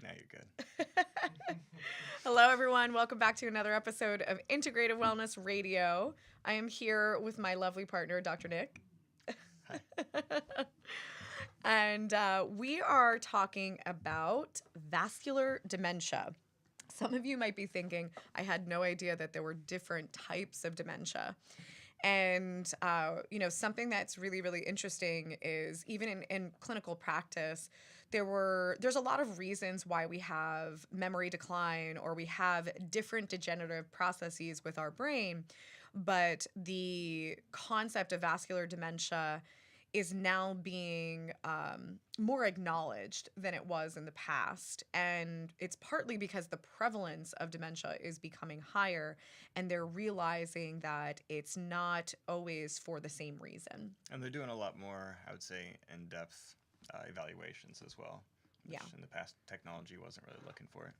Now you're good. Hello, everyone. Welcome back to another episode of Integrative Wellness Radio. I am here with my lovely partner, Dr. Nick. Hi. And we are talking about vascular dementia. Some of you might be thinking, I had no idea that there were different types of dementia. And, something that's really, really interesting is even in clinical practice, there's a lot of reasons why we have memory decline or we have different degenerative processes with our brain. But the concept of vascular dementia is now being more acknowledged than it was in the past. And it's partly because the prevalence of dementia is becoming higher and they're realizing that it's not always for the same reason. And they're doing a lot more, I would say, in-depth evaluations as well, which in the past technology wasn't really looking for it.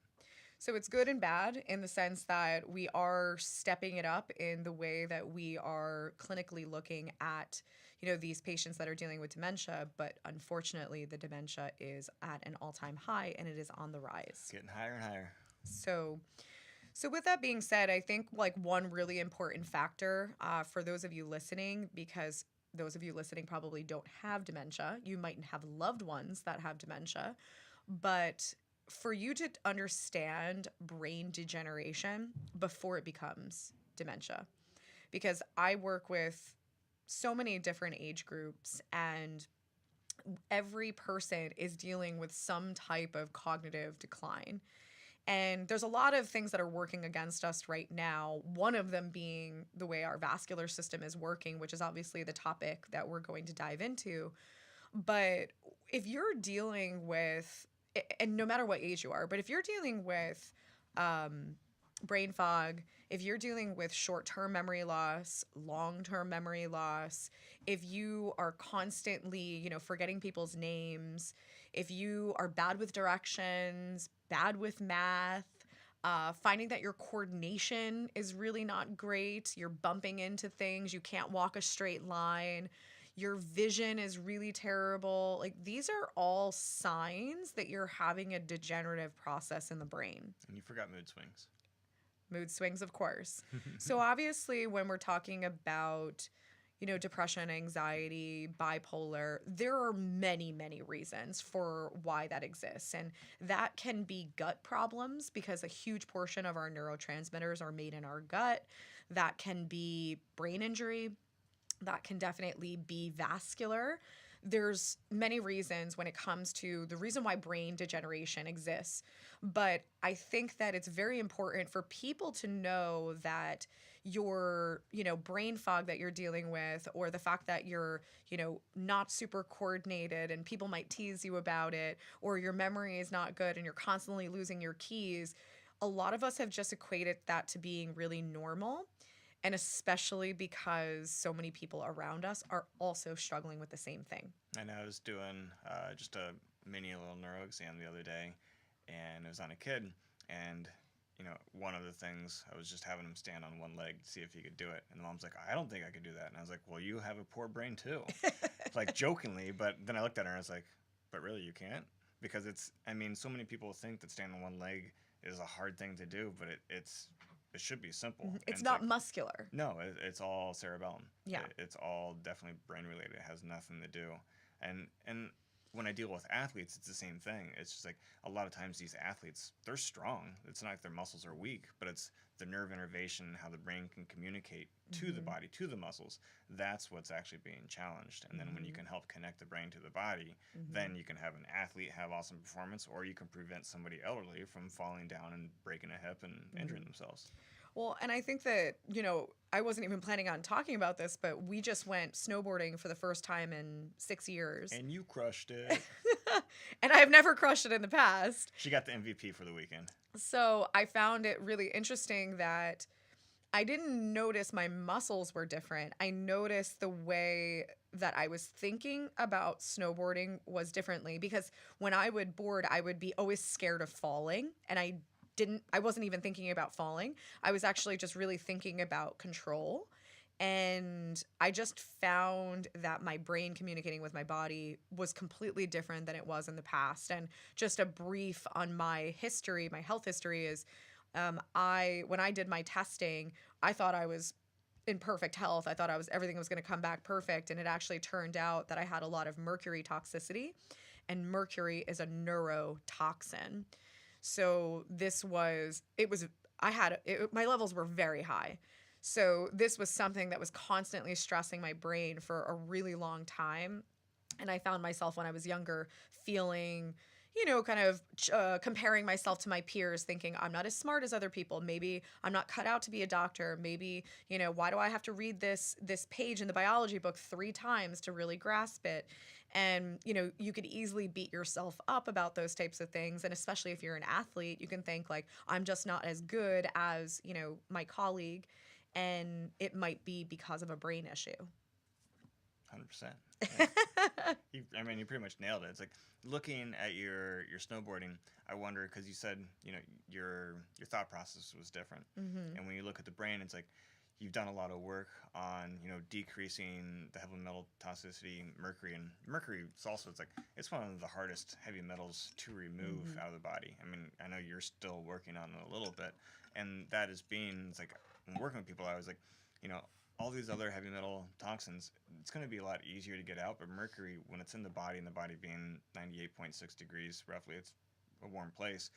So it's good and bad in the sense that we are stepping it up in the way that we are clinically looking at, these patients that are dealing with dementia. But unfortunately, the dementia is at an all-time high and it is on the rise. Getting higher and higher. So with that being said, I think one really important factor for those of you listening, because those of you listening probably don't have dementia, you might have loved ones that have dementia, but for you to understand brain degeneration before it becomes dementia, because I work with so many different age groups and every person is dealing with some type of cognitive decline. And there's a lot of things that are working against us right now, one of them being the way our vascular system is working, which is obviously the topic that we're going to dive into. But if you're dealing with, and no matter what age you are, but if you're dealing with brain fog, if you're dealing with short-term memory loss, long-term memory loss, if you are constantly, forgetting people's names, if you are bad with directions, bad with math, finding that your coordination is really not great, you're bumping into things, you can't walk a straight line, your vision is really terrible. These are all signs that you're having a degenerative process in the brain. And you forgot mood swings. Mood swings, of course. So obviously, when we're talking about, depression, anxiety, bipolar, there are many, many reasons for why that exists. And that can be gut problems because a huge portion of our neurotransmitters are made in our gut. That can be brain injury. That can definitely be vascular. There's many reasons when it comes to the reason why brain degeneration exists. But I think that it's very important for people to know that your, brain fog that you're dealing with, or the fact that you're, not super coordinated and people might tease you about it, or your memory is not good and you're constantly losing your keys. A lot of us have just equated that to being really normal. And especially because so many people around us are also struggling with the same thing. And I was doing just a mini little neuro exam the other day, and it was on a kid. And, one of the things, I was just having him stand on one leg to see if he could do it. And the mom's like, I don't think I could do that. And I was like, well, you have a poor brain too. Jokingly. But then I looked at her and I was like, but really, you can't? Because so many people think that standing on one leg is a hard thing to do, but it should be simple. It's not muscular. No, it's all cerebellum. Yeah. It's all definitely brain related. It has nothing to do. And when I deal with athletes, it's the same thing. It's just like a lot of times these athletes, they're strong. It's not like their muscles are weak, but it's the nerve innervation, how the brain can communicate to the body, to the muscles. That's what's actually being challenged. And then when you can help connect the brain to the body, then you can have an athlete have awesome performance, or you can prevent somebody elderly from falling down and breaking a hip and injuring themselves. Well, and I think that, I wasn't even planning on talking about this, but we just went snowboarding for the first time in 6 years. And you crushed it. And I have never crushed it in the past. She got the MVP for the weekend. So I found it really interesting that I didn't notice my muscles were different. I noticed the way that I was thinking about snowboarding was differently, because when I would board, I would be always scared of falling, and I wasn't even thinking about falling. I was actually just really thinking about control. And I just found that my brain communicating with my body was completely different than it was in the past. And just a brief on my history, my health history is when I did my testing, I thought I was in perfect health. I thought everything was going to come back perfect. And it actually turned out that I had a lot of mercury toxicity, and mercury is a neurotoxin. So my levels were very high. So this was something that was constantly stressing my brain for a really long time. And I found myself when I was younger feeling, kind of comparing myself to my peers, thinking I'm not as smart as other people. Maybe I'm not cut out to be a doctor. Maybe, why do I have to read this page in the biology book 3 times to really grasp it? And, you could easily beat yourself up about those types of things. And especially if you're an athlete, you can think like, I'm just not as good as, my colleague. And it might be because of a brain issue. 100%. You pretty much nailed it. It's like looking at your snowboarding. I wonder, because you said your thought process was different, and when you look at the brain, it's like you've done a lot of work on decreasing the heavy metal toxicity, mercury, and mercury. It's one of the hardest heavy metals to remove out of the body. I know you're still working on it a little bit, and that is it's like when working with people, I was like, all these other heavy metal toxins, it's going to be a lot easier to get out. But mercury, when it's in the body, and the body being 98.6 degrees roughly, it's a warm place.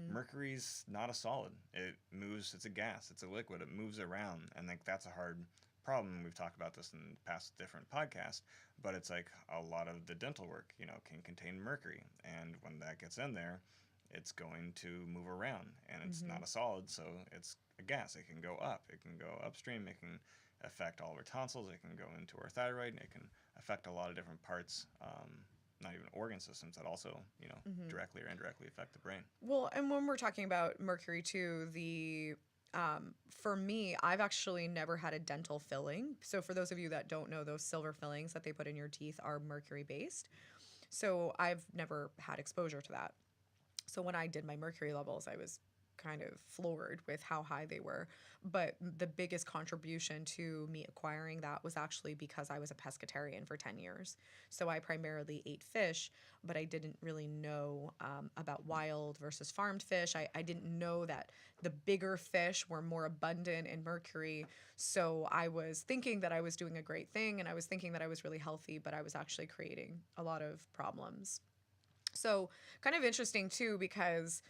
Mercury's not a solid. It moves. It's a gas. It's a liquid. It moves around, and that's a hard problem. We've talked about this in past different podcasts, but it's like a lot of the dental work, can contain mercury, and when that gets in there, it's going to move around, and it's not a solid, so it's a gas. It can go up. It can go upstream. It can affect all of our tonsils. It can go into our thyroid. It can affect a lot of different parts, not even organ systems that also, directly or indirectly affect the brain. Well, and when we're talking about mercury too, for me, I've actually never had a dental filling. So for those of you that don't know, those silver fillings that they put in your teeth are mercury based. So I've never had exposure to that. So when I did my mercury levels, I was kind of floored with how high they were. But the biggest contribution to me acquiring that was actually because I was a pescatarian for 10 years. So I primarily ate fish, but I didn't really know about wild versus farmed fish. I didn't know that the bigger fish were more abundant in mercury. So I was thinking that I was doing a great thing, and I was thinking that I was really healthy, but I was actually creating a lot of problems. So kind of interesting too, because,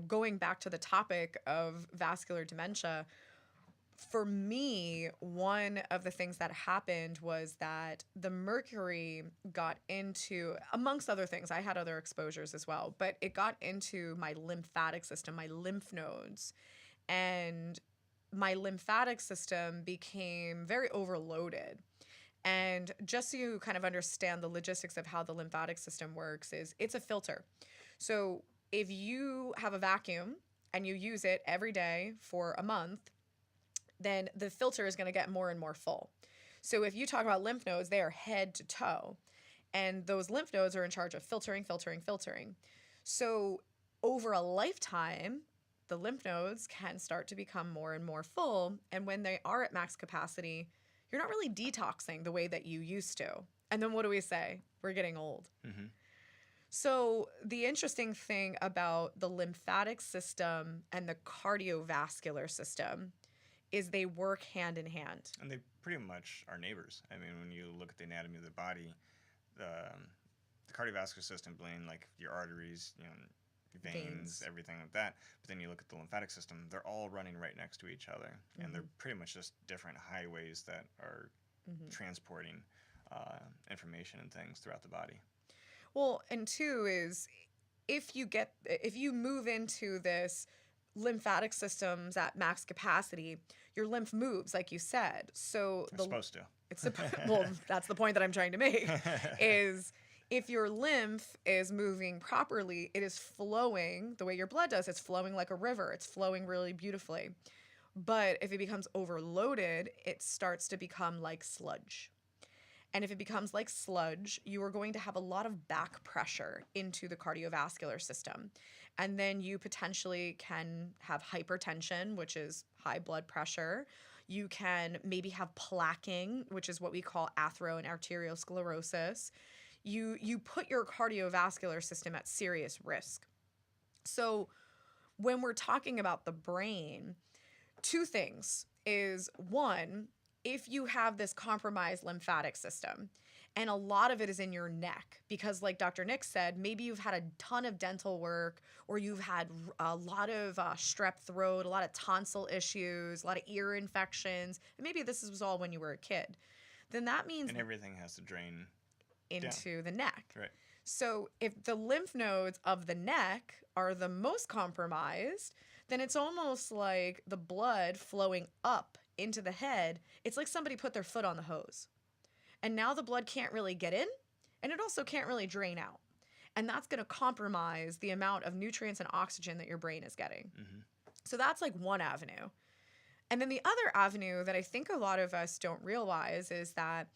going back to the topic of vascular dementia, for me, one of the things that happened was that the mercury got into, amongst other things, I had other exposures as well, but it got into my lymphatic system, my lymph nodes, and my lymphatic system became very overloaded. And just so you kind of understand the logistics of how the lymphatic system works, is it's a filter. So if you have a vacuum and you use it every day for a month, then the filter is going to get more and more full. So if you talk about lymph nodes, they are head to toe. And those lymph nodes are in charge of filtering. So over a lifetime, the lymph nodes can start to become more and more full. And when they are at max capacity, you're not really detoxing the way that you used to. And then what do we say? We're getting old. So the interesting thing about the lymphatic system and the cardiovascular system is they work hand in hand. And they pretty much are neighbors. When you look at the anatomy of the body, the cardiovascular system being like your arteries, veins, everything like that. But then you look at the lymphatic system, they're all running right next to each other. And they're pretty much just different highways that are transporting information and things throughout the body. Well, and two is if you move into this lymphatic systems at max capacity, your lymph moves, like you said. So it's supposed to. Well, that's the point that I'm trying to make, is if your lymph is moving properly, it is flowing the way your blood does. It's flowing like a river. It's flowing really beautifully. But if it becomes overloaded, it starts to become like sludge. And if it becomes like sludge, you are going to have a lot of back pressure into the cardiovascular system. And then you potentially can have hypertension, which is high blood pressure. You can maybe have plaquing, which is what we call athero and arteriosclerosis. You put your cardiovascular system at serious risk. So when we're talking about the brain, two things is one, if you have this compromised lymphatic system, and a lot of it is in your neck, because like Dr. Nick said, maybe you've had a ton of dental work, or you've had a lot of strep throat, a lot of tonsil issues, a lot of ear infections, and maybe this was all when you were a kid, then that means... And everything has to drain into down. The neck. Right. So if the lymph nodes of the neck are the most compromised, then it's almost like the blood flowing up into the head. It's like somebody put their foot on the hose. And now the blood can't really get in, and it also can't really drain out. And that's going to compromise the amount of nutrients and oxygen that your brain is getting. Mm-hmm. So that's like one avenue. And then the other avenue that I think a lot of us don't realize is that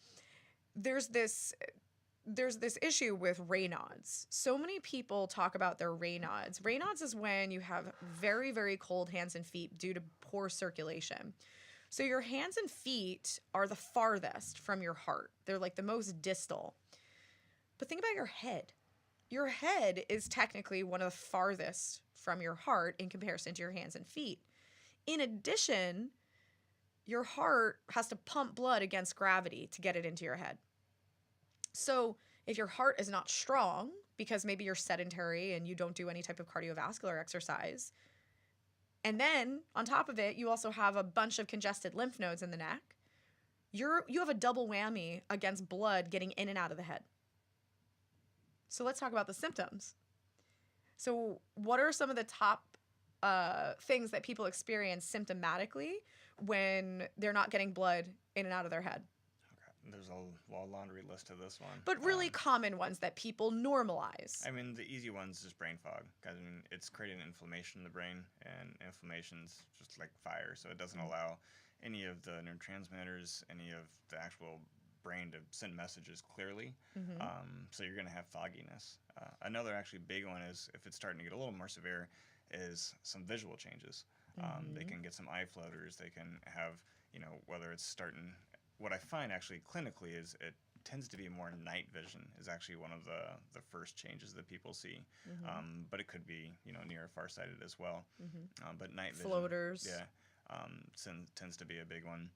there's this issue with Raynaud's. So many people talk about their Raynaud's. Raynaud's is when you have very, very cold hands and feet due to poor circulation. So your hands and feet are the farthest from your heart. They're like the most distal. But think about your head. Your head is technically one of the farthest from your heart in comparison to your hands and feet. In addition, your heart has to pump blood against gravity to get it into your head. So if your heart is not strong, because maybe you're sedentary and you don't do any type of cardiovascular exercise, and then on top of it, you also have a bunch of congested lymph nodes in the neck, you have a double whammy against blood getting in and out of the head. So let's talk about the symptoms. So what are some of the top things that people experience symptomatically when they're not getting blood in and out of their head? There's a laundry list of this one. But really common ones that people normalize. I mean, the easy one's just brain fog. I mean, it's creating inflammation in the brain, and inflammation's just like fire. So it doesn't allow any of the neurotransmitters, any of the actual brain to send messages clearly. Mm-hmm. So you're going to have fogginess. Another actually big one is, if it's starting to get a little more severe, is some visual changes. Mm-hmm. They can get some eye floaters. They can have, whether it's starting... What I find actually clinically is it tends to be more night vision is actually one of the first changes that people see. Mm-hmm. But it could be, near farsighted as well. Mm-hmm. But night vision. Floaters. Yeah. Tends to be a big one.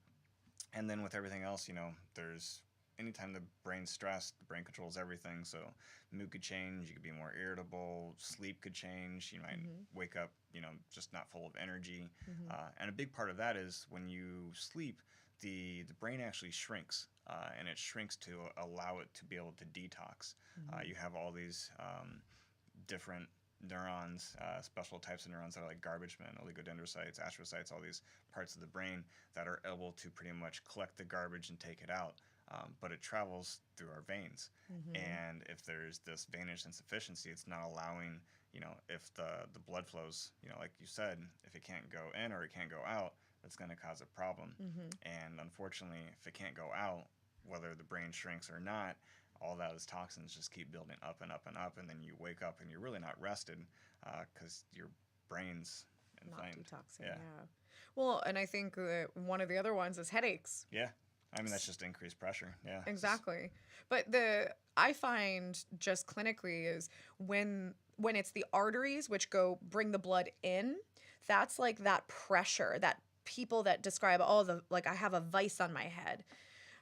And then with everything else, there's anytime the brain's stressed, the brain controls everything. So mood could change. You could be more irritable. Sleep could change. You might wake up, just not full of energy. Mm-hmm. And a big part of that is when you sleep, the brain actually shrinks, and it shrinks to allow it to be able to detox. Mm-hmm. You have all these different neurons, special types of neurons that are like garbage men, oligodendrocytes, astrocytes, all these parts of the brain that are able to pretty much collect the garbage and take it out. But it travels through our veins. Mm-hmm. And if there's this venous insufficiency, it's not allowing, if the blood flows, like you said, if it can't go in or it can't go out, that's going to cause a problem. Mm-hmm. And unfortunately, if it can't go out, whether the brain shrinks or not, all those toxins just keep building up and up and up, and then you wake up and you're really not rested because your brain's inflamed. Not detoxing, yeah. Well, and I think that one of the other ones is headaches. Yeah. I mean, that's just increased pressure. Yeah. Exactly. But I find just clinically is when it's the arteries which bring the blood in, that's like that pressure, that people that describe, I have a vice on my head.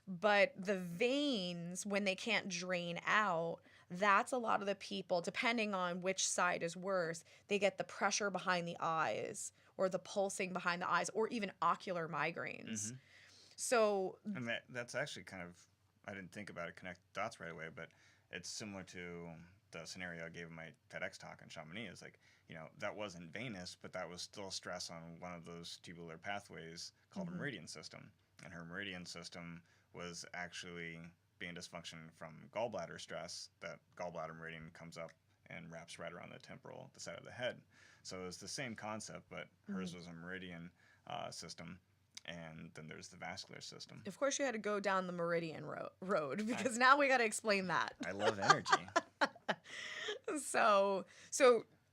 But the veins, when they can't drain out, that's a lot of the people, depending on which side is worse, they get the pressure behind the eyes or the pulsing behind the eyes or even ocular migraines. Mm-hmm. So... And that's actually kind of, I didn't think about it, connect dots right away, but it's similar to the scenario I gave in my TEDx talk in Chamonix. Is like, that wasn't venous, but that was still stress on one of those tubular pathways called a meridian system. And her meridian system was actually being dysfunction from gallbladder stress. That gallbladder meridian comes up and wraps right around the side of the head. So it was the same concept, but hers was a meridian system. And then there's the vascular system. Of course, you had to go down the meridian road because now we got to explain that. I love energy. So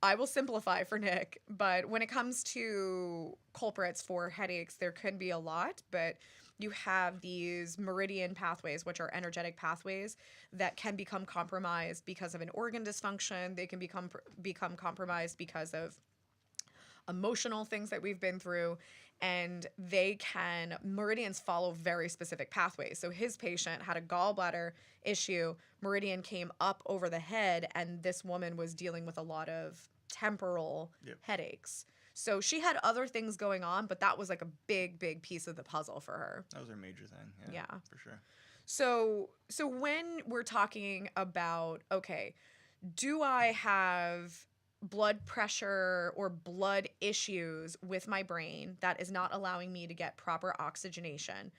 I will simplify for Nick, but when it comes to culprits for headaches, there can be a lot, but you have these meridian pathways, which are energetic pathways that can become compromised because of an organ dysfunction. They can become compromised because of emotional things that we've been through, and meridians follow very specific pathways. So his patient had a gallbladder issue, meridian came up over the head, and this woman was dealing with a lot of temporal headaches. So she had other things going on, but that was like a big piece of the puzzle for her. That was her major thing. Yeah. For sure. So when we're talking about, okay, do I have blood pressure or blood issues with my brain that is not allowing me to get proper oxygenation?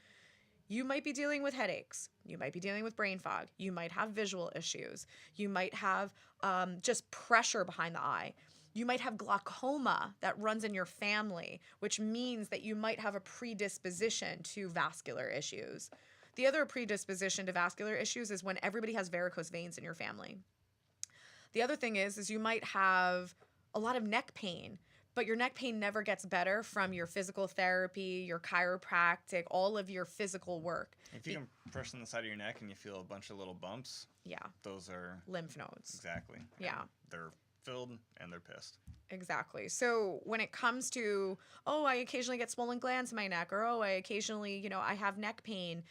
You might be dealing with headaches. You might be dealing with brain fog. You might have visual issues. You might have just pressure behind the eye. You might have glaucoma that runs in your family, which means that you might have a predisposition to vascular issues. The other predisposition to vascular issues is when everybody has varicose veins in your family. The other thing is you might have a lot of neck pain, but your neck pain never gets better from your physical therapy, your chiropractic, all of your physical work. If you can press on the side of your neck and you feel a bunch of little bumps, those are lymph nodes. Exactly. Yeah. And they're filled and they're pissed. Exactly. So when it comes to, I occasionally get swollen glands in my neck, or I occasionally, I have neck pain,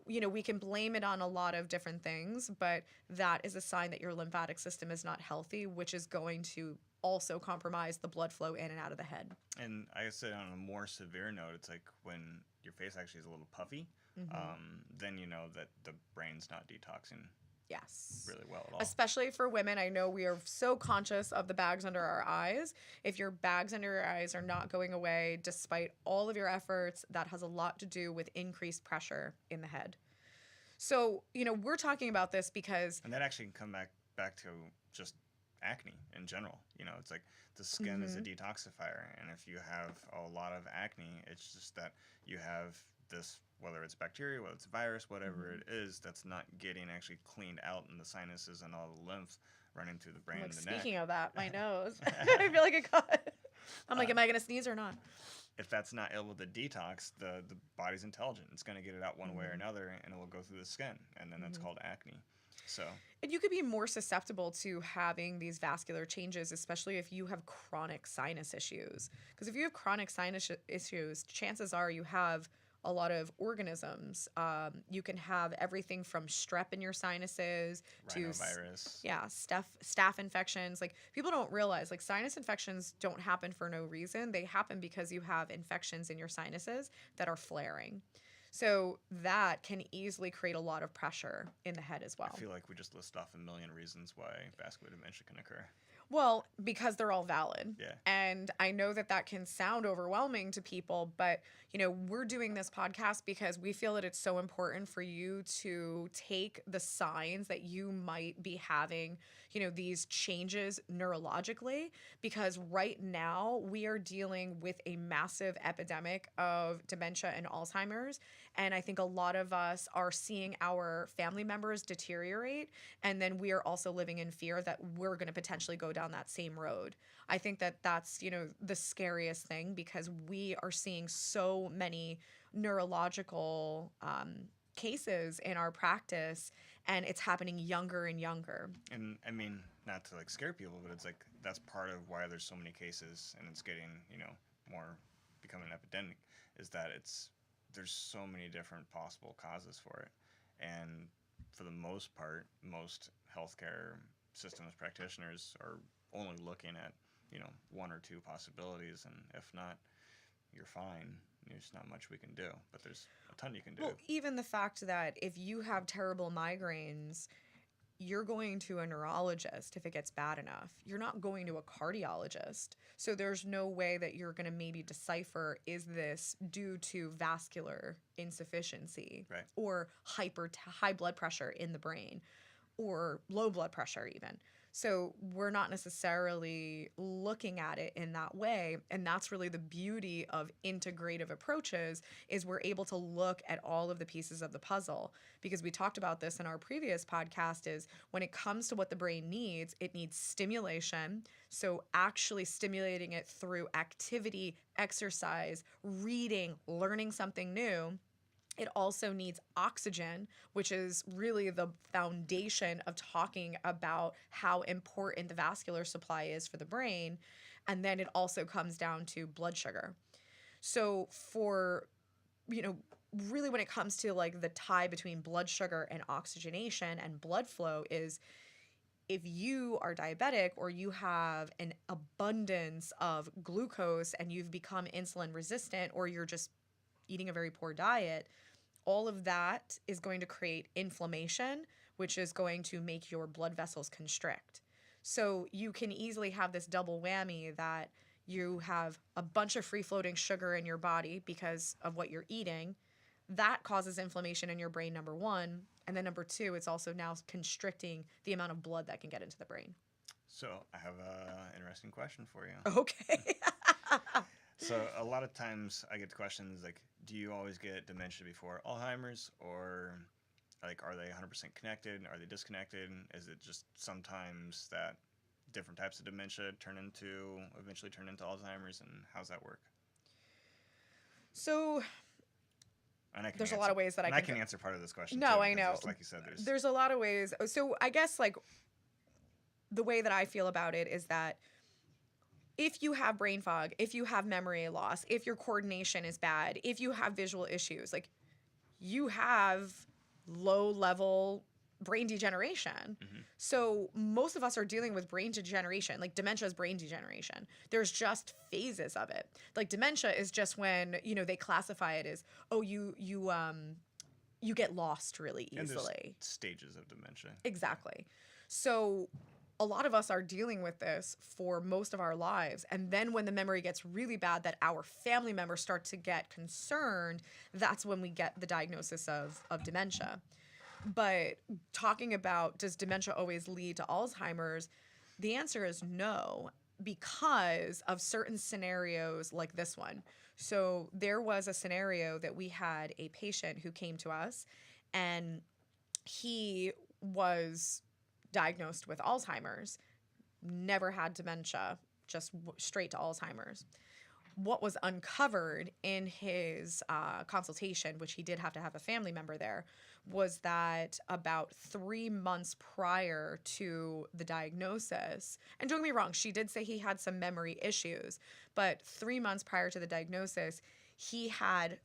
we can blame it on a lot of different things, but that is a sign that your lymphatic system is not healthy, which is going to also compromise the blood flow in and out of the head. And I said on a more severe note, it's like when your face actually is a little puffy, then you know that the brain's not detoxing. Yes. Really well at all. Especially for women. I know we are so conscious of the bags under our eyes. If your bags under your eyes are not going away despite all of your efforts, that has a lot to do with increased pressure in the head. So, we're talking about this because... And that actually can come back to just acne in general. It's like the skin is a detoxifier. And if you have a lot of acne, it's just that you have this, whether it's bacteria, whether it's virus, whatever it is, that's not getting actually cleaned out in the sinuses and all the lymph running through the brain and the neck. Speaking of that, my nose. I feel like I'm like, am I going to sneeze or not? If that's not able to detox, the body's intelligent. It's going to get it out one way or another, and it will go through the skin, and then that's called acne. So. And you could be more susceptible to having these vascular changes, especially if you have chronic sinus issues. Because if you have chronic sinus issues, chances are you have a lot of organisms. You can have everything from strep in your sinuses to rhinovirus. Staph infections. Like, people don't realize, like, sinus infections don't happen for no reason. They happen because you have infections in your sinuses that are flaring. So that can easily create a lot of pressure in the head as well. I feel like we just list off a million reasons why vascular dementia can occur. Well, because they're all valid. Yeah. And I know that can sound overwhelming to people, but, we're doing this podcast because we feel that it's so important for you to take the signs that you might be having, these changes neurologically, because right now we are dealing with a massive epidemic of dementia and Alzheimer's. And I think a lot of us are seeing our family members deteriorate. And then we are also living in fear that we're going to potentially go down that same road. I think that's, the scariest thing, because we are seeing so many neurological cases in our practice, and it's happening younger and younger. And I mean, not to scare people, but it's that's part of why there's so many cases, and it's getting, more becoming an epidemic, is that there's so many different possible causes for it. And for the most part, most healthcare systems practitioners are only looking at, one or two possibilities, and if not, you're fine. There's not much we can do, but there's a ton you can do. Well, even the fact that if you have terrible migraines, you're going to a neurologist if it gets bad enough. You're not going to a cardiologist. So there's no way that you're going to maybe decipher, is this due to vascular insufficiency, right, or high blood pressure in the brain, or low blood pressure even. So we're not necessarily looking at it in that way. And that's really the beauty of integrative approaches, is we're able to look at all of the pieces of the puzzle. Because we talked about this in our previous podcast, is when it comes to what the brain needs, it needs stimulation. So actually stimulating it through activity, exercise, reading, learning something new. It also needs oxygen, which is really the foundation of talking about how important the vascular supply is for the brain. And then it also comes down to blood sugar. So for, really when it comes to like the tie between blood sugar and oxygenation and blood flow, is if you are diabetic or you have an abundance of glucose and you've become insulin resistant, or you're just eating a very poor diet, all of that is going to create inflammation, which is going to make your blood vessels constrict. So you can easily have this double whammy, that you have a bunch of free-floating sugar in your body because of what you're eating. That causes inflammation in your brain, number one. And then number two, it's also now constricting the amount of blood that can get into the brain. So I have an interesting question for you. Okay. So a lot of times I get questions like, do you always get dementia before Alzheimer's, or like, are they 100% connected? Are they disconnected? Is it just sometimes that different types of dementia eventually turn into Alzheimer's, and how's that work? So there's a lot of ways that I can answer part of this question. No, too, I know. Like you said, there's a lot of ways. So I guess like the way that I feel about it is that if you have brain fog, if you have memory loss, if your coordination is bad, if you have visual issues, like you have low level brain degeneration. Mm-hmm. So most of us are dealing with brain degeneration. Like dementia is brain degeneration. There's just phases of it. Like dementia is just when, they classify it as, you get lost really easily. And there's stages of dementia. Exactly. So a lot of us are dealing with this for most of our lives. And then when the memory gets really bad, that our family members start to get concerned, that's when we get the diagnosis of dementia. But talking about, does dementia always lead to Alzheimer's? The answer is no, because of certain scenarios like this one. So there was a scenario that we had a patient who came to us, and he was diagnosed with Alzheimer's, never had dementia, just straight to Alzheimer's. What was uncovered in his consultation, which he did have to have a family member there, was that about 3 months prior to the diagnosis, and don't get me wrong, she did say he had some memory issues, but 3 months prior to the diagnosis, he had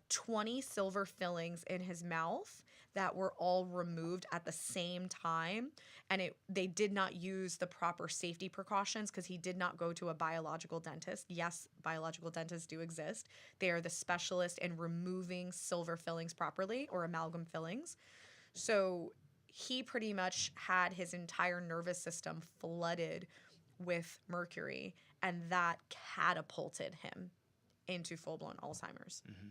20 silver fillings in his mouth that were all removed at the same time. And they did not use the proper safety precautions because he did not go to a biological dentist. Yes, biological dentists do exist. They are the specialist in removing silver fillings properly, or amalgam fillings. So he pretty much had his entire nervous system flooded with mercury, and that catapulted him into full-blown Alzheimer's. Mm-hmm.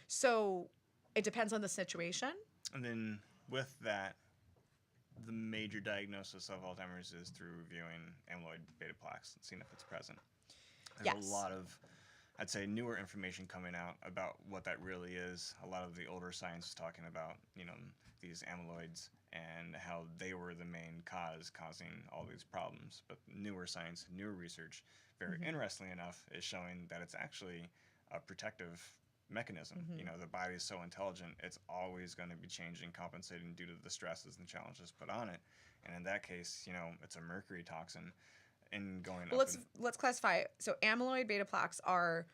So it depends on the situation. And then with that, the major diagnosis of Alzheimer's is through reviewing amyloid beta plaques and seeing if it's present. There's a lot of, I'd say, newer information coming out about what that really is. A lot of the older science is talking about, these amyloids and how they were the main cause causing all these problems. But newer science, newer research, very interestingly enough, is showing that it's actually a protective mechanism. The body is so intelligent, it's always going to be changing, compensating due to the stresses and challenges put on it. And in that case, it's a mercury toxin and going up. Let's classify it. So amyloid beta plaques are,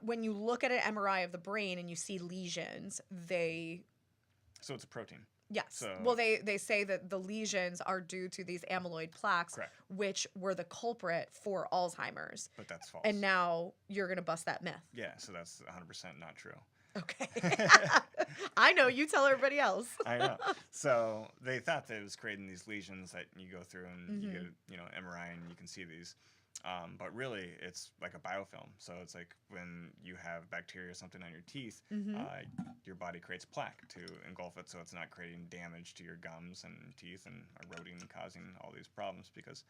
when you look at an MRI of the brain and you see lesions, So it's a protein. Yes. Well, they say that the lesions are due to these amyloid plaques, correct, which were the culprit for Alzheimer's. But that's false. And now you're going to bust that myth. Yeah, so that's 100% not true. Okay. I know. You tell everybody else. I know. So they thought that it was creating these lesions that you go through and you get, MRI and you can see these. But really, it's like a biofilm. So it's like when you have bacteria or something on your teeth, Mm-hmm. your body creates plaque to engulf it, so it's not creating damage to your gums and teeth and eroding and causing all these problems. Because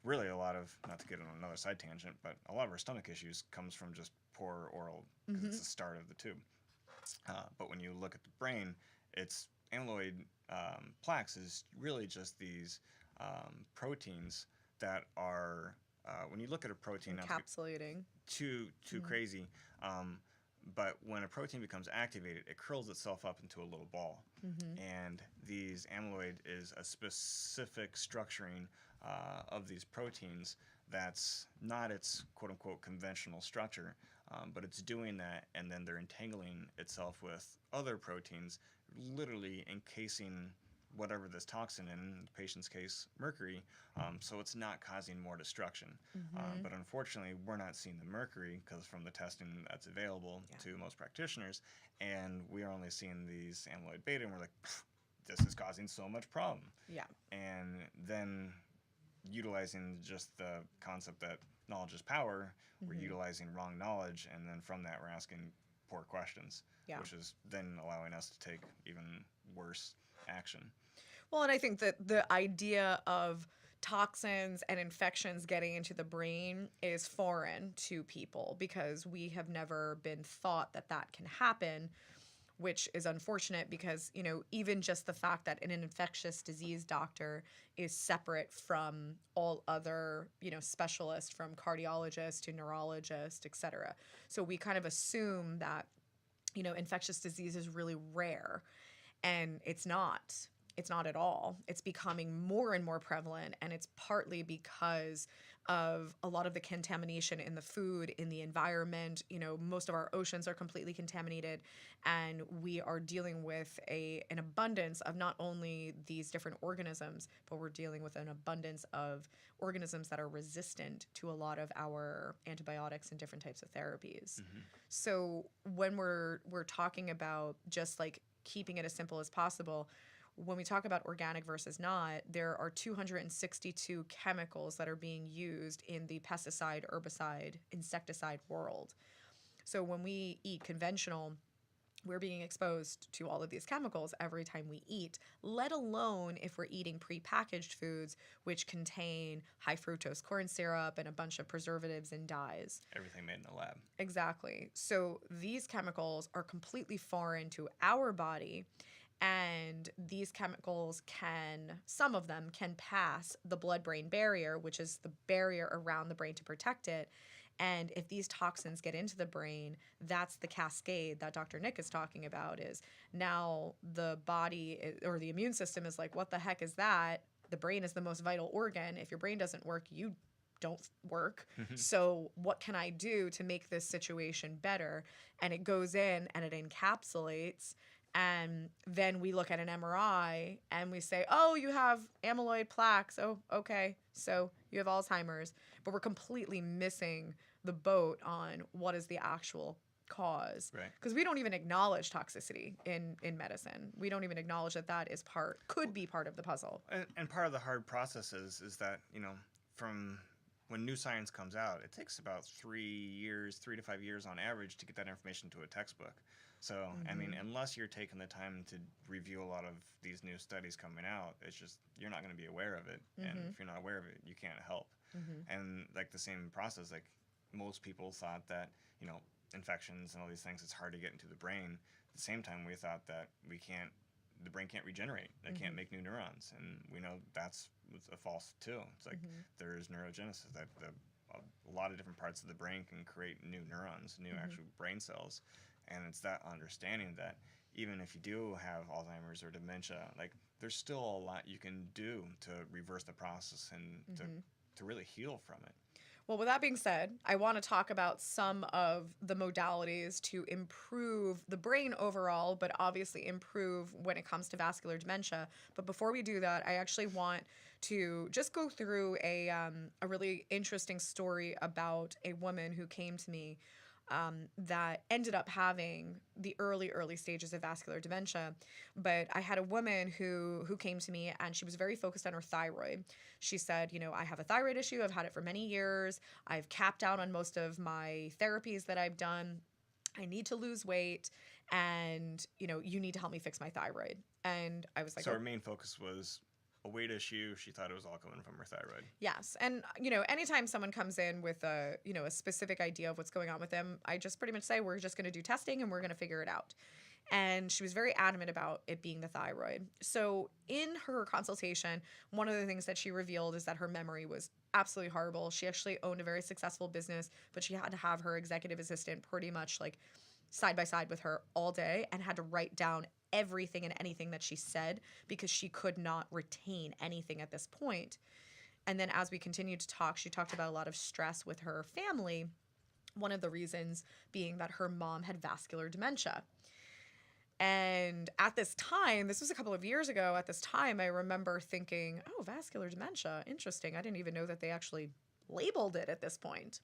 really, a lot of, not to get on another side tangent, but a lot of our stomach issues comes from just poor oral, because Mm-hmm. it's the start of the tube. But when you look at the brain, it's amyloid plaques is really just these proteins that are when you look at a protein, not to get Encapsulating. too Mm-hmm. crazy, um, but when a protein becomes activated, it curls itself up into a little ball, Mm-hmm. and these amyloid is a specific structuring of these proteins that's not its quote unquote conventional structure, but it's doing that, and then they're entangling itself with other proteins, literally encasing whatever this toxin, in the patient's case mercury, so it's not causing more destruction. Mm-hmm. But unfortunately, we're not seeing the mercury because from the testing that's available Yeah. to most practitioners, and we are only seeing these amyloid beta, and we're like, this is causing so much problem. Yeah. And then utilizing just the concept that knowledge is power, we're Mm-hmm. utilizing wrong knowledge, and then from that, we're asking poor questions, Yeah. which is then allowing us to take even worse action. Well, and I think that the idea of toxins and infections getting into the brain is foreign to people because we have never been thought that that can happen, which is unfortunate because, even just the fact that an infectious disease doctor is separate from all other, specialists, from cardiologist to neurologist, et cetera. So we kind of assume that, infectious disease is really rare, and it's not. It's not at all. It's becoming more and more prevalent, and it's partly because of a lot of the contamination in the food, in the environment. Most of our oceans are completely contaminated, and we are dealing with an abundance of not only these different organisms, but we're dealing with an abundance of organisms that are resistant to a lot of our antibiotics and different types of therapies. Mm-hmm. So when we're talking about just like keeping it as simple as possible, when we talk about organic versus not, there are 262 chemicals that are being used in the pesticide, herbicide, insecticide world. So when we eat conventional, we're being exposed to all of these chemicals every time we eat, let alone if we're eating prepackaged foods, which contain high fructose corn syrup and a bunch of preservatives and dyes. Everything made in the lab. Exactly. So these chemicals are completely foreign to our body. And these chemicals some of them can pass the blood-brain barrier, which is the barrier around the brain to protect it. And if these toxins get into the brain, that's the cascade that Dr. Nick is talking about, is now the body or the immune system is like, what the heck is that? The brain is the most vital organ. If your brain doesn't work, you don't work. So what can I do to make this situation better? And it goes in and it encapsulates. And then we look at an MRI and we say, oh, you have amyloid plaques. Oh, okay. So you have Alzheimer's. But we're completely missing the boat on what is the actual cause. Right. Because we don't even acknowledge toxicity in medicine. We don't even acknowledge that is could be part of the puzzle. And part of the hard process is that, from when new science comes out, it takes about 3 to 5 years on average to get that information to a textbook. So, I mean, unless you're taking the time to review a lot of these new studies coming out, it's just, you're not going to be aware of it. And if you're not aware of it, you can't help. And like the same process, like most people thought that, infections and all these things, it's hard to get into the brain. At the same time, we thought that the brain can't regenerate. It can't make new neurons. And we know that's a false too. It's like there's neurogenesis, that a lot of different parts of the brain can create new neurons, new actual brain cells. And it's that understanding that even if you do have Alzheimer's or dementia, like there's still a lot you can do to reverse the process and to really heal from it. Well, with that being said, I want to talk about some of the modalities to improve the brain overall, but obviously improve when it comes to vascular dementia. But before we do that, I actually want to just go through a really interesting story about a woman who came to me that ended up having the early stages of vascular dementia. But I had a woman who came to me, and she was very focused on her thyroid. She said, I have a thyroid issue. I've had it for many years. I've capped out on most of my therapies that I've done. I need to lose weight, and you need to help me fix my thyroid. And I was like, so her main focus was a weight issue. She thought it was all coming from her thyroid. Yes. And, anytime someone comes in with a specific idea of what's going on with them, I just pretty much say, we're just going to do testing and we're going to figure it out. And she was very adamant about it being the thyroid. So in her consultation, one of the things that she revealed is that her memory was absolutely horrible. She actually owned a very successful business, but she had to have her executive assistant pretty much like side by side with her all day and had to write down everything and anything that she said because she could not retain anything at this point. And then as we continued to talk, she talked about a lot of stress with her family. One of the reasons being that her mom had vascular dementia. And at this time, this was a couple of years ago, at this time, I remember thinking, oh, vascular dementia, interesting. I didn't even know that they actually labeled it at this point.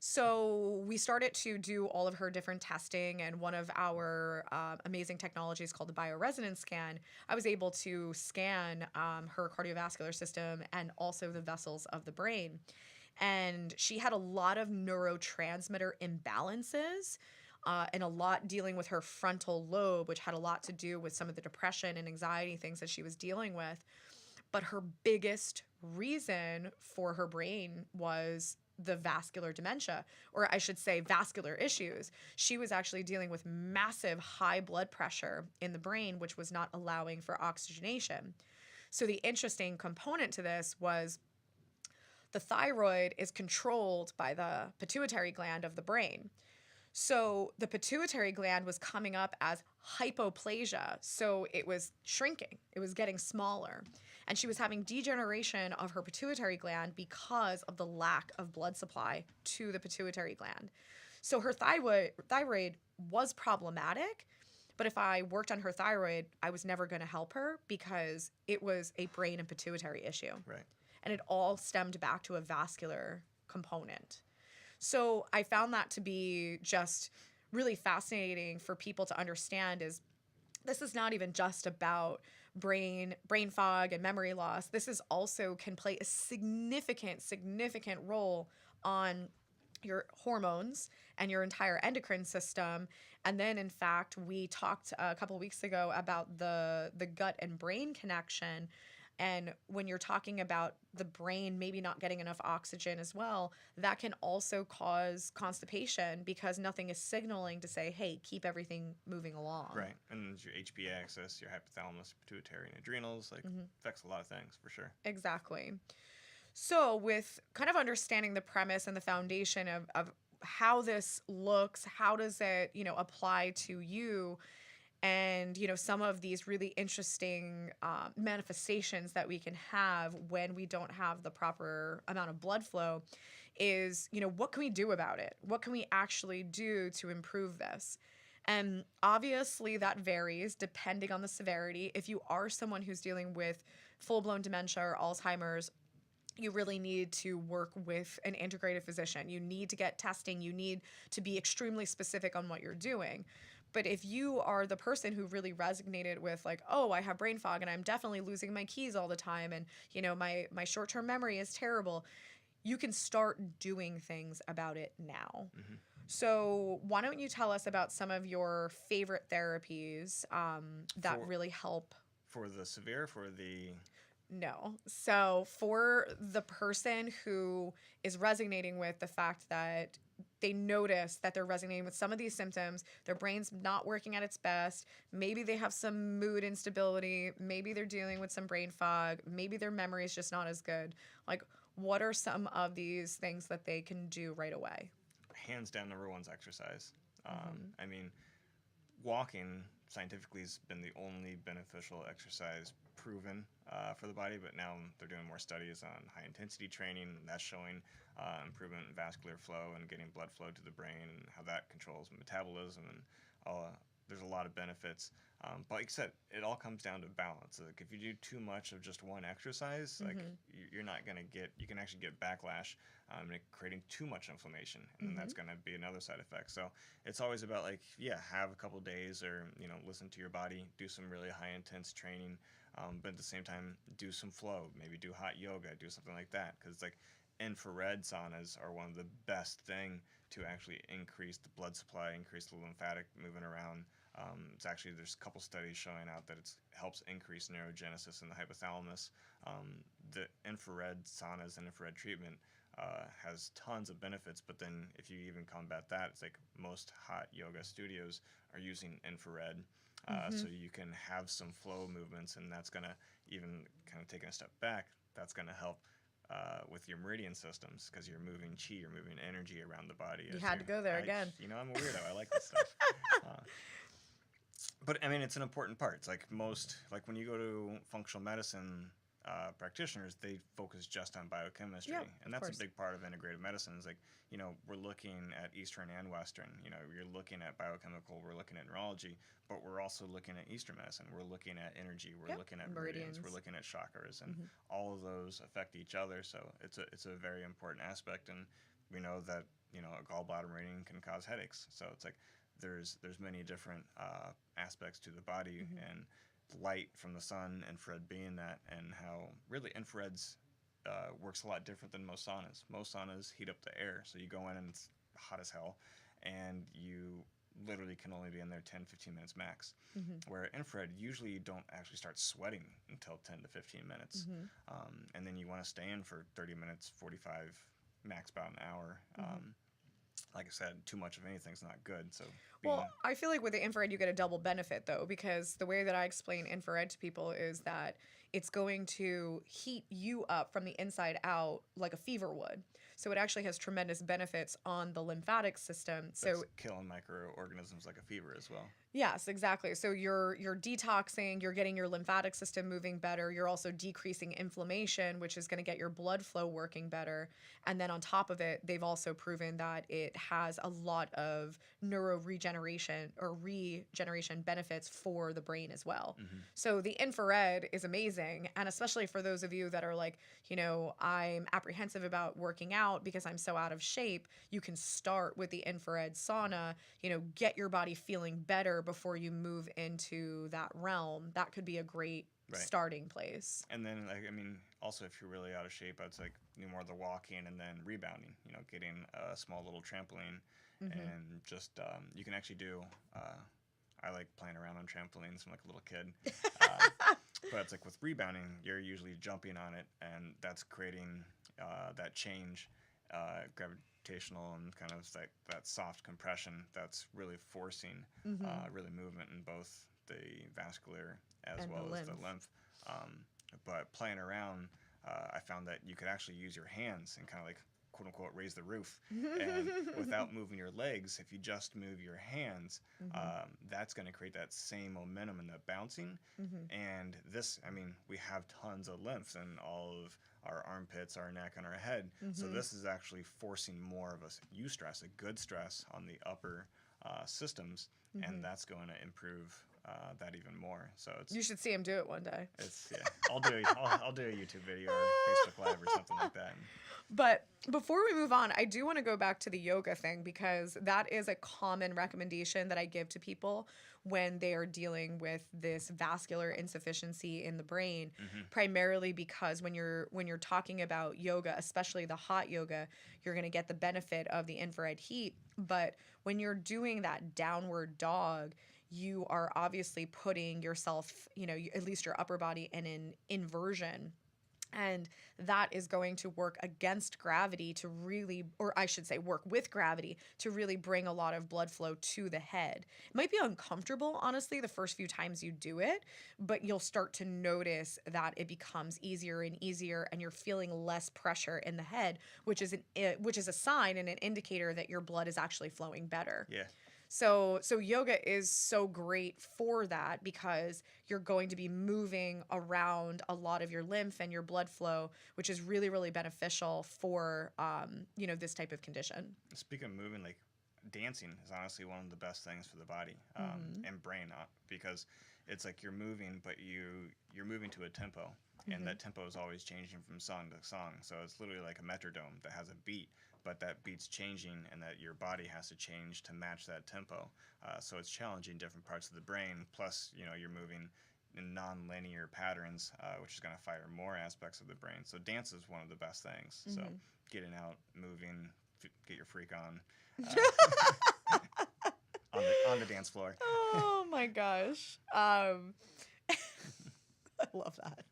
So we started to do all of her different testing, and one of our amazing technologies called the bioresonance scan, I was able to scan her cardiovascular system and also the vessels of the brain. And she had a lot of neurotransmitter imbalances and a lot dealing with her frontal lobe, which had a lot to do with some of the depression and anxiety things that she was dealing with. But her biggest reason for her brain was the vascular dementia, or I should say vascular issues. She was actually dealing with massive high blood pressure in the brain, which was not allowing for oxygenation. So the interesting component to this was the thyroid is controlled by the pituitary gland of the brain. So the pituitary gland was coming up as hypoplasia. So it was shrinking. It was getting smaller. And she was having degeneration of her pituitary gland because of the lack of blood supply to the pituitary gland. So her thyroid was problematic, but if I worked on her thyroid, I was never going to help her because it was a brain and pituitary issue. Right. And it all stemmed back to a vascular component. So I found that to be just really fascinating for people to understand is this is not even just about brain fog and memory loss. This is also can play a significant role on your hormones and your entire endocrine system. And then, in fact, we talked a couple of weeks ago about the gut and brain connection. And when you're talking about the brain maybe not getting enough oxygen as well, that can also cause constipation because nothing is signaling to say, hey, keep everything moving along. Right. And your HPA axis, your hypothalamus, pituitary, and adrenals, affects a lot of things for sure. Exactly. So with kind of understanding the premise and the foundation of how this looks, how does it, apply to you, and, some of these really interesting manifestations that we can have when we don't have the proper amount of blood flow is, what can we do about it? What can we actually do to improve this? And obviously that varies depending on the severity. If you are someone who's dealing with full-blown dementia or Alzheimer's, you really need to work with an integrative physician. You need to get testing. You need to be extremely specific on what you're doing. But if you are the person who really resonated with like, oh, I have brain fog and I'm definitely losing my keys all the time and, my short-term memory is terrible, you can start doing things about it now. Mm-hmm. So why don't you tell us about some of your favorite therapies that really help? For the severe, No. So for the person who is resonating with the fact that they notice that they're resonating with some of these symptoms, their brain's not working at its best, maybe they have some mood instability, maybe they're dealing with some brain fog, maybe their memory is just not as good. Like, what are some of these things that they can do right away? Hands down, number one's exercise. I mean, walking scientifically has been the only beneficial exercise proven for the body, but now they're doing more studies on high intensity training, and that's showing improvement in vascular flow and getting blood flow to the brain and how that controls metabolism, and there's a lot of benefits. But like I said, it all comes down to balance. Like if you do too much of just one exercise, like you're not going to you can actually get backlash and creating too much inflammation, and then Mm-hmm. that's going to be another side effect. So it's always about like, yeah, have a couple days, or listen to your body, do some really high intense training, but at the same time do some flow, maybe do hot yoga, do something like that, because like infrared saunas are one of the best thing to actually increase the blood supply, increase the lymphatic movement around. It's actually, there's a couple studies showing out that it helps increase neurogenesis in the hypothalamus. The infrared saunas and infrared treatment has tons of benefits, but then if you even combat that, it's like most hot yoga studios are using infrared. Mm-hmm. So you can have some flow movements, and that's going to, even kind of taking a step back, that's going to help with your meridian systems, because you're moving chi, you're moving energy around the body. You had to go there again. I'm a weirdo. I like this stuff. Uh, but I mean, it's an important part. It's like like when you go to functional medicine practitioners, they focus just on biochemistry, Yep, and of that's course. a big part of integrative medicine. Is like, we're looking at Eastern and Western. You're looking at biochemical, we're looking at neurology, but we're also looking at Eastern medicine. We're looking at energy, we're Yep, looking at meridians, meridians. we're looking at chakras, and Mm-hmm. all of those affect each other. So it's a very important aspect, and we know that a gallbladder meridian can cause headaches. So it's like there's many different aspects to the body, Mm-hmm. and light from the sun, infrared being that, and how really infrared's works a lot different than most saunas. Most saunas heat up the air, so you go in and it's hot as hell, and you literally can only be in there 10-15 minutes max. Mm-hmm. Where infrared, usually you don't actually start sweating until 10 to 15 minutes. Mm-hmm. And then you want to stay in for 30 minutes, 45, max about an hour. Mm-hmm. Like I said, too much of anything's not good. So Well, I feel like with the infrared, you get a double benefit though, because the way that I explain infrared to people is that it's going to heat you up from the inside out like a fever would. So it actually has tremendous benefits on the lymphatic system. that's So killing microorganisms like a fever as well. yes, exactly. So you're detoxing, you're getting your lymphatic system moving better. You're also decreasing inflammation, which is going to get your blood flow working better. And then on top of it, they've also proven that it has a lot of regeneration benefits for the brain as well. Mm-hmm. So the infrared is amazing, and especially for those of you that are like, I'm apprehensive about working out because I'm so out of shape, you can start with the infrared sauna, get your body feeling better before you move into that realm. That could be a great Right. starting place. And then, like, I mean, also if you're really out of shape, it's like more the walking and then rebounding. Getting a small little trampoline, Mm-hmm. and just you can actually do. I like playing around on trampolines from like a little kid, but it's like with rebounding, you're usually jumping on it, and that's creating that change, gravitational, and kind of like that soft compression that's really forcing Mm-hmm. really movement in both the vascular as And the well as the lymph. lymph. But playing around, I found that you could actually use your hands and kind of like quote unquote raise the roof, and without moving your legs, if you just move your hands, Mm-hmm. that's going to create that same momentum and that bouncing. Mm-hmm. And this, I mean, we have tons of lymph in all of our armpits, our neck, and our head. So Mm-hmm. this is actually forcing more of a eustress, a good stress on the upper systems, Mm-hmm. and that's going to improve that even more. So You should see him do it one day. yeah. I'll do a YouTube video or Facebook Live or something like that. But before we move on, I do want to go back to the yoga thing, because that is a common recommendation that I give to people when they are dealing with this vascular insufficiency in the brain, Mm-hmm. primarily because when you're talking about yoga, especially the hot yoga, you're going to get the benefit of the infrared heat, but when you're doing that downward dog, you are obviously putting yourself, at least your upper body, in an inversion. And that is going to work against gravity to really, or I should say, work with gravity to really bring a lot of blood flow to the head. It might be uncomfortable, honestly, the first few times you do it, but you'll start to notice that it becomes easier and easier, and you're feeling less pressure in the head, which is a sign and an indicator that your blood is actually flowing better. Yeah. So yoga is so great for that, because you're going to be moving around a lot of your lymph and your blood flow, which is really, really beneficial for this type of condition. Speaking of moving, like dancing is honestly one of the best things for the body Mm-hmm. and brain, because it's like you're moving, but you're moving to a tempo. and that tempo is always changing from song to song. So it's literally like a metronome that has a beat, but that beat's changing, and that your body has to change to match that tempo. So it's challenging different parts of the brain. Plus, you're moving in non-linear patterns, which is going to fire more aspects of the brain. So dance is one of the best things. So getting out, moving, get your freak on. On the dance floor. Oh my gosh. I love that.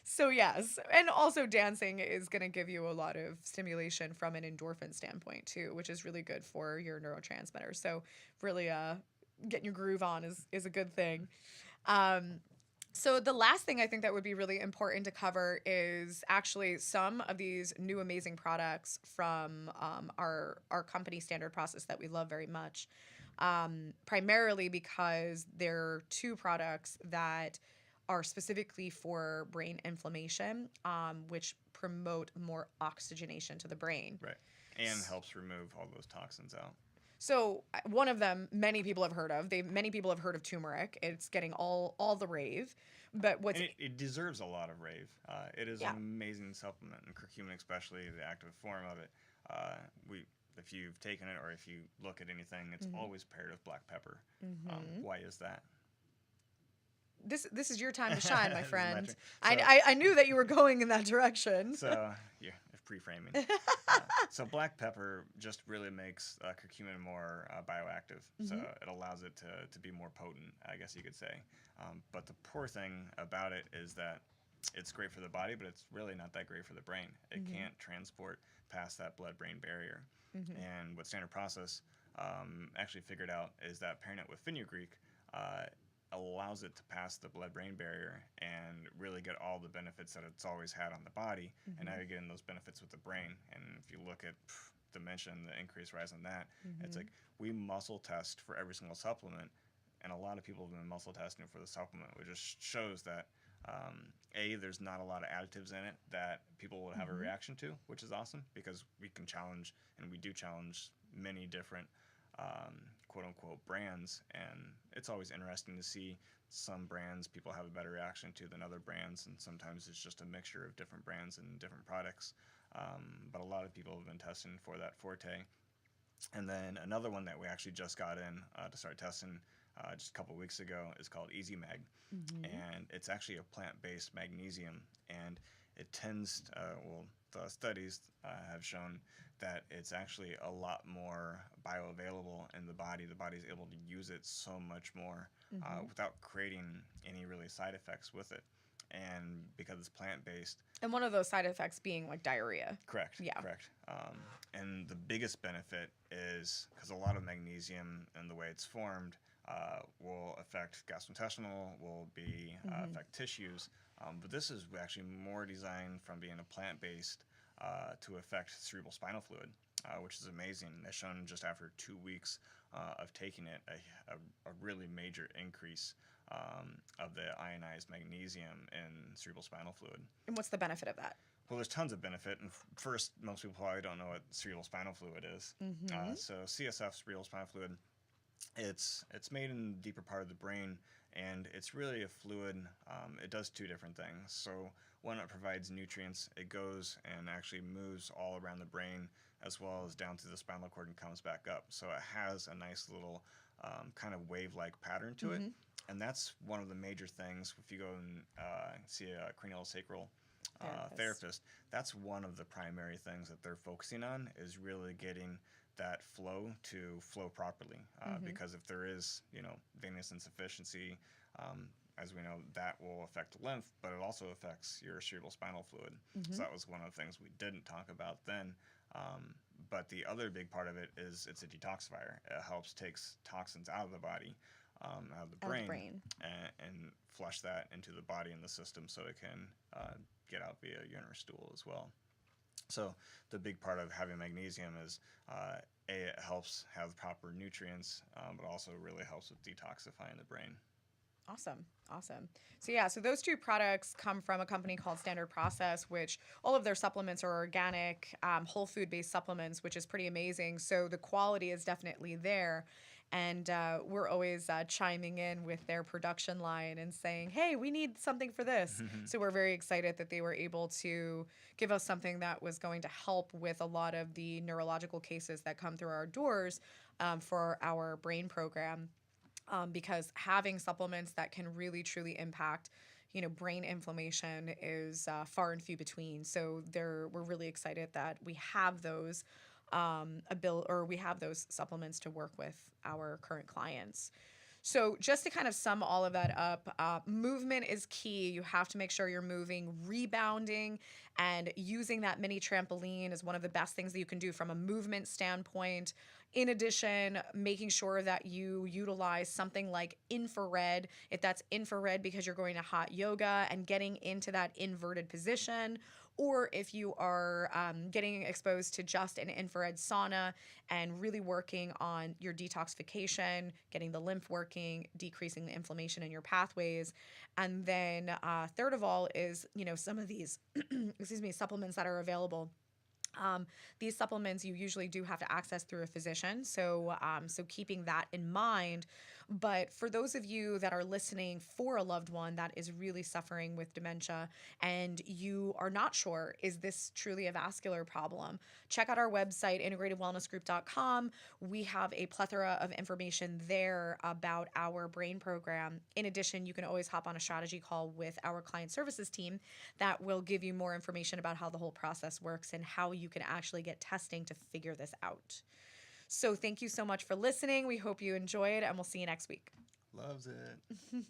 So yes, and also dancing is going to give you a lot of stimulation from an endorphin standpoint too, which is really good for your neurotransmitters. So really getting your groove on is a good thing. So the last thing I think that would be really important to cover is actually some of these new amazing products from our company Standard Process that we love very much, primarily because they're two products that are specifically for brain inflammation, which promote more oxygenation to the brain. Right. And helps remove all those toxins out. So one of them, many people have heard of. Many people have heard of turmeric. It's getting all the rave. But it deserves a lot of rave. It is an amazing supplement, and curcumin, especially the active form of it. If you've taken it or if you look at anything, it's always paired with black pepper. Why is that? This is your time to shine, my friend. I knew that you were going in that direction. So, yeah, pre-framing. So black pepper just really makes curcumin more bioactive. So it allows it to be more potent, I guess you could say. But the poor thing about it is that it's great for the body, but it's really not that great for the brain. It can't transport past that blood-brain barrier. And what Standard Process actually figured out is that pairing it with fenugreek allows it to pass the blood-brain barrier and really get all the benefits that it's always had on the body, and now you're getting those benefits with the brain. And if you look at dementia and the increased rise in that, it's like we muscle test for every single supplement, and a lot of people have been muscle testing for the supplement, which just shows that there's not a lot of additives in it that people would have a reaction to, which is awesome, because we can challenge, and we do challenge many different quote-unquote brands, and it's always interesting to see some brands people have a better reaction to than other brands, and sometimes it's just a mixture of different brands and different products, but a lot of people have been testing for that forte. And then another one that we actually just got in to start testing just a couple weeks ago is called Easy Mag, and it's actually a plant-based magnesium, and it tends the studies have shown that it's actually a lot more bioavailable in the body. The body's able to use it so much more without creating any really side effects with it. And because it's plant-based. And one of those side effects being like diarrhea. Correct. Yeah. Correct. And the biggest benefit is because a lot of magnesium and the way it's formed will affect gastrointestinal, will affect tissues. But this is actually more designed from being a plant-based to affect cerebral spinal fluid, which is amazing. They've shown just after 2 weeks of taking it a really major increase of the ionized magnesium in cerebral spinal fluid. And what's the benefit of that? Well, there's tons of benefit. And first, most people probably don't know what cerebral spinal fluid is. So CSF, cerebral spinal fluid, it's made in the deeper part of the brain, and it's really a fluid. It does two different things. So one, it provides nutrients. It goes and actually moves all around the brain, as well as down through the spinal cord and comes back up. So it has a nice little kind of wave-like pattern to it. And that's one of the major things. If you go and see a craniosacral therapist, that's one of the primary things that they're focusing on, is really getting that flow to flow properly. Because if there is, venous insufficiency, as we know, that will affect the lymph, but it also affects your cerebral spinal fluid. So that was one of the things we didn't talk about then. But the other big part of it is it's a detoxifier. It helps takes toxins out of the body, out of the brain. And flush that into the body and the system so it can get out via urinary stool as well. So the big part of having magnesium is it helps have proper nutrients, but also really helps with detoxifying the brain. Awesome. So those two products come from a company called Standard Process, which all of their supplements are organic, whole food based supplements, which is pretty amazing. So the quality is definitely there. And we're always chiming in with their production line and saying, hey, we need something for this. So we're very excited that they were able to give us something that was going to help with a lot of the neurological cases that come through our doors for our brain program. Because having supplements that can really truly impact, brain inflammation is far and few between. So we're really excited that we have those we have those supplements to work with our current clients. So just to kind of sum all of that up, movement is key. You have to make sure you're moving, rebounding, and using that mini trampoline is one of the best things that you can do from a movement standpoint. In addition, making sure that you utilize something like infrared, if that's infrared because you're going to hot yoga and getting into that inverted position, or if you are getting exposed to just an infrared sauna and really working on your detoxification, getting the lymph working, decreasing the inflammation in your pathways. And then third of all is, some of these, supplements that are available. These supplements you usually do have to access through a physician, so keeping that in mind. But for those of you that are listening for a loved one that is really suffering with dementia and you are not sure, is this truly a vascular problem? Check out our website, integrativewellnessgroup.com. We have a plethora of information there about our brain program. In addition, you can always hop on a strategy call with our client services team that will give you more information about how the whole process works and how you can actually get testing to figure this out. So thank you so much for listening. We hope you enjoyed, and we'll see you next week. Loves it.